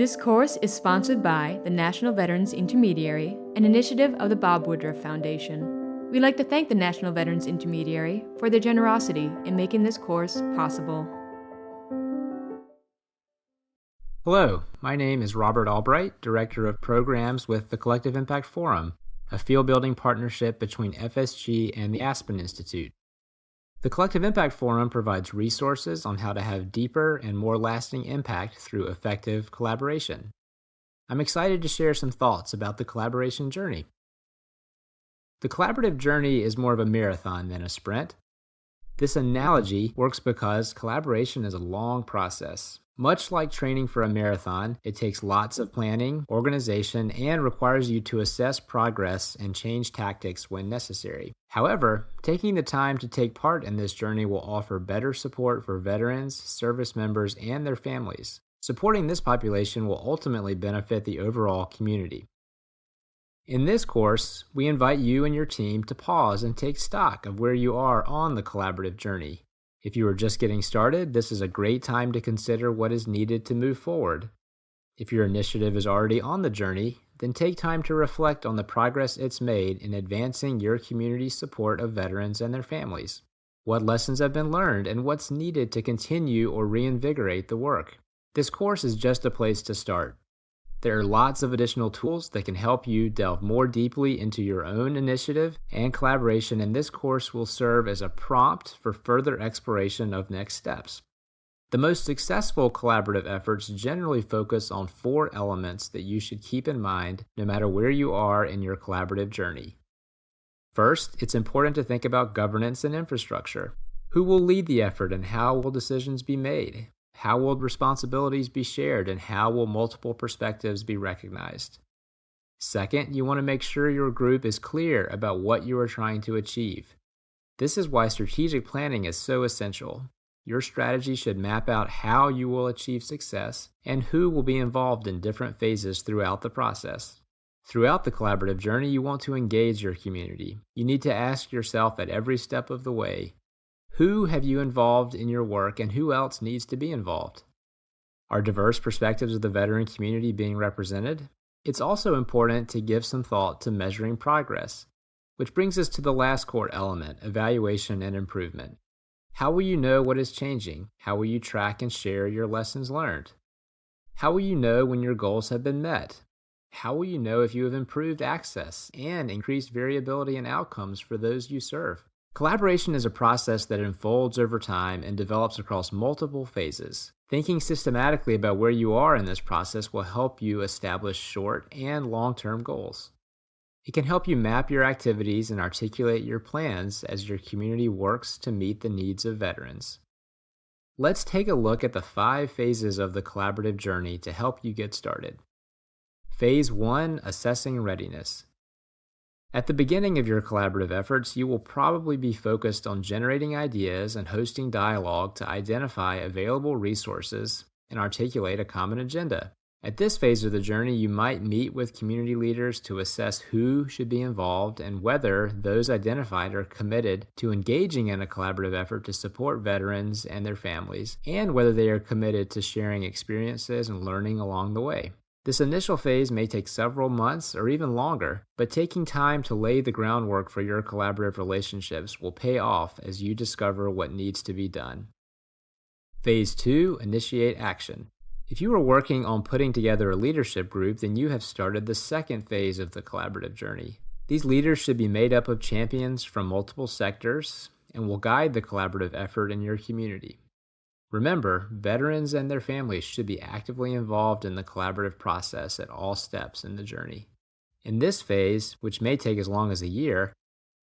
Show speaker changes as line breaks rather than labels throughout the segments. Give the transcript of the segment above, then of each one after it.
This course is sponsored by the National Veterans Intermediary, an initiative of the Bob Woodruff Foundation. We'd like to thank the National Veterans Intermediary for their generosity in making this course possible.
Hello, my name is Robert Albright, Director of Programs with the Collective Impact Forum, a field-building partnership between FSG and the Aspen Institute. The Collective Impact Forum provides resources on how to have deeper and more lasting impact through effective collaboration. I'm excited to share some thoughts about the collaboration journey. The collaborative journey is more of a marathon than a sprint. This analogy works because collaboration is a long process. Much like training for a marathon, it takes lots of planning, organization, and requires you to assess progress and change tactics when necessary. However, taking the time to take part in this journey will offer better support for veterans, service members, and their families. Supporting this population will ultimately benefit the overall community. In this course, we invite you and your team to pause and take stock of where you are on the collaborative journey. If you are just getting started, this is a great time to consider what is needed to move forward. If your initiative is already on the journey, then take time to reflect on the progress it's made in advancing your community's support of veterans and their families. What lessons have been learned and what's needed to continue or reinvigorate the work. This course is just a place to start. There are lots of additional tools that can help you delve more deeply into your own initiative and collaboration, and this course will serve as a prompt for further exploration of next steps. The most successful collaborative efforts generally focus on 4 elements that you should keep in mind no matter where you are in your collaborative journey. First, it's important to think about governance and infrastructure. Who will lead the effort and how will decisions be made? How will responsibilities be shared, and how will multiple perspectives be recognized? Second, you want to make sure your group is clear about what you are trying to achieve. This is why strategic planning is so essential. Your strategy should map out how you will achieve success and who will be involved in different phases throughout the process. Throughout the collaborative journey, you want to engage your community. You need to ask yourself at every step of the way, who have you involved in your work and who else needs to be involved? Are diverse perspectives of the veteran community being represented? It's also important to give some thought to measuring progress, which brings us to the last core element, evaluation and improvement. How will you know what is changing? How will you track and share your lessons learned? How will you know when your goals have been met? How will you know if you have improved access and increased variability in outcomes for those you serve? Collaboration is a process that unfolds over time and develops across multiple phases. Thinking systematically about where you are in this process will help you establish short and long-term goals. It can help you map your activities and articulate your plans as your community works to meet the needs of veterans. Let's take a look at the 5 phases of the collaborative journey to help you get started. Phase 1, Assessing Readiness. At the beginning of your collaborative efforts, you will probably be focused on generating ideas and hosting dialogue to identify available resources and articulate a common agenda. At this phase of the journey, you might meet with community leaders to assess who should be involved and whether those identified are committed to engaging in a collaborative effort to support veterans and their families, and whether they are committed to sharing experiences and learning along the way. This initial phase may take several months or even longer, but taking time to lay the groundwork for your collaborative relationships will pay off as you discover what needs to be done. Phase 2, Initiate Action. If you are working on putting together a leadership group, then you have started the second phase of the collaborative journey. These leaders should be made up of champions from multiple sectors and will guide the collaborative effort in your community. Remember, veterans and their families should be actively involved in the collaborative process at all steps in the journey. In this phase, which may take as long as a year,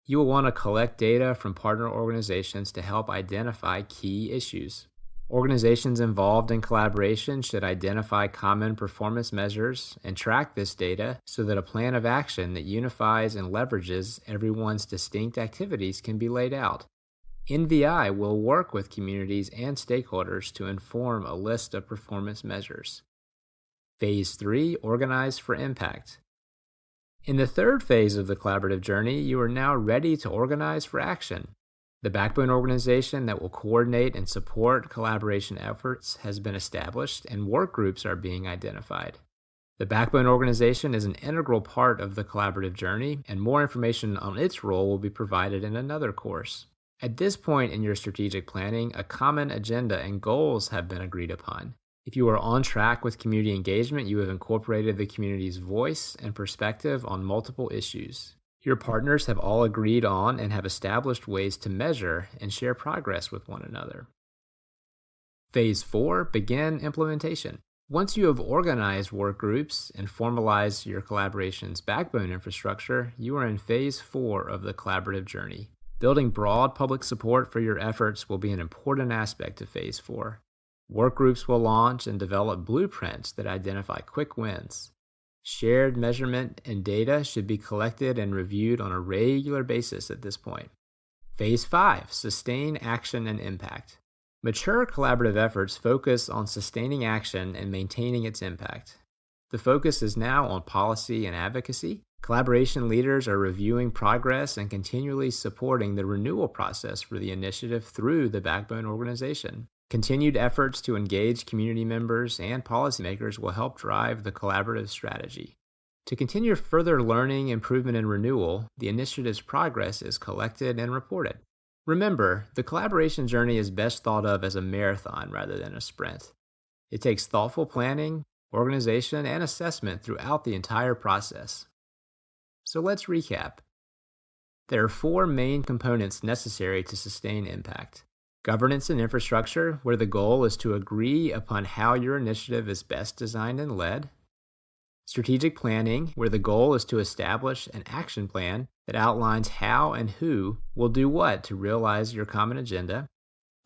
you will want to collect data from partner organizations to help identify key issues. Organizations involved in collaboration should identify common performance measures and track this data so that a plan of action that unifies and leverages everyone's distinct activities can be laid out. NVI will work with communities and stakeholders to inform a list of performance measures. Phase 3, Organize for Impact. In the third phase of the collaborative journey, you are now ready to organize for action. The backbone organization that will coordinate and support collaboration efforts has been established, and work groups are being identified. The backbone organization is an integral part of the collaborative journey, and more information on its role will be provided in another course. At this point in your strategic planning, a common agenda and goals have been agreed upon. If you are on track with community engagement, you have incorporated the community's voice and perspective on multiple issues. Your partners have all agreed on and have established ways to measure and share progress with one another. Phase 4, begin implementation. Once you have organized work groups and formalized your collaboration's backbone infrastructure, you are in Phase 4 of the collaborative journey. Building broad public support for your efforts will be an important aspect of Phase 4. Work groups will launch and develop blueprints that identify quick wins. Shared measurement and data should be collected and reviewed on a regular basis at this point. Phase 5, sustain action and impact. Mature collaborative efforts focus on sustaining action and maintaining its impact. The focus is now on policy and advocacy. Collaboration leaders are reviewing progress and continually supporting the renewal process for the initiative through the backbone organization. Continued efforts to engage community members and policymakers will help drive the collaborative strategy. To continue further learning, improvement, and renewal, the initiative's progress is collected and reported. Remember, the collaboration journey is best thought of as a marathon rather than a sprint. It takes thoughtful planning, organization, and assessment throughout the entire process. So let's recap. There are 4 main components necessary to sustain impact. Governance and infrastructure, where the goal is to agree upon how your initiative is best designed and led. Strategic planning, where the goal is to establish an action plan that outlines how and who will do what to realize your common agenda.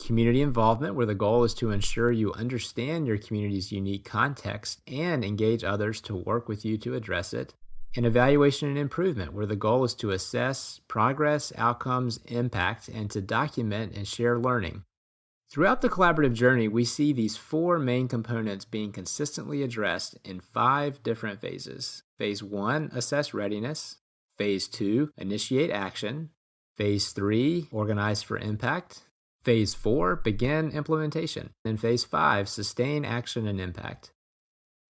Community involvement, where the goal is to ensure you understand your community's unique context and engage others to work with you to address it. And evaluation and improvement, where the goal is to assess progress, outcomes, impact, and to document and share learning. Throughout the collaborative journey, we see these 4 main components being consistently addressed in 5 different phases. Phase 1, assess readiness. Phase 2, initiate action. Phase 3, organize for impact. Phase 4, begin implementation. And Phase 5, sustain action and impact.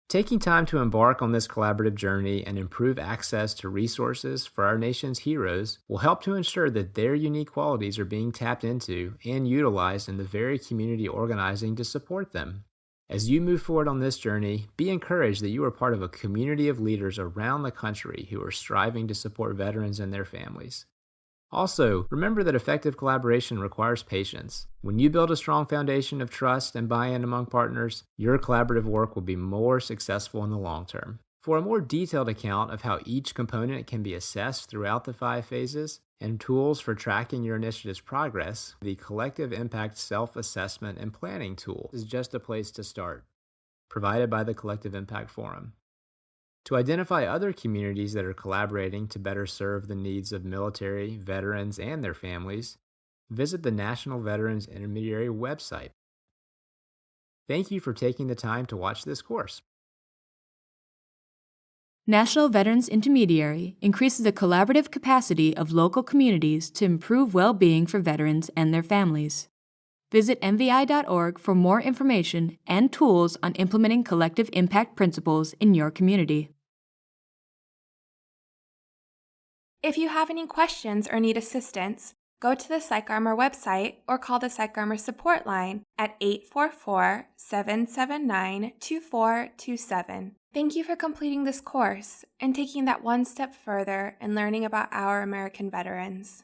Taking time to embark on this collaborative journey and improve access to resources for our nation's heroes will help to ensure that their unique qualities are being tapped into and utilized in the very community organizing to support them. As you move forward on this journey, be encouraged that you are part of a community of leaders around the country who are striving to support veterans and their families. Also, remember that effective collaboration requires patience. When you build a strong foundation of trust and buy-in among partners, your collaborative work will be more successful in the long term. For a more detailed account of how each component can be assessed throughout the 5 phases and tools for tracking your initiative's progress, the Collective Impact Self-Assessment and Planning tool is just a place to start, provided by the Collective Impact Forum. To identify other communities that are collaborating to better serve the needs of military, veterans, and their families, visit the National Veterans Intermediary website. Thank you for taking the time to watch this course.
National Veterans Intermediary increases the collaborative capacity of local communities to improve well-being for veterans and their families. Visit nvi.org for more information and tools on implementing collective impact principles in your community.
If you have any questions or need assistance, go to the PsychArmor website or call the PsychArmor support line at 844-779-2427. Thank you for completing this course and taking that one step further in learning about our American veterans.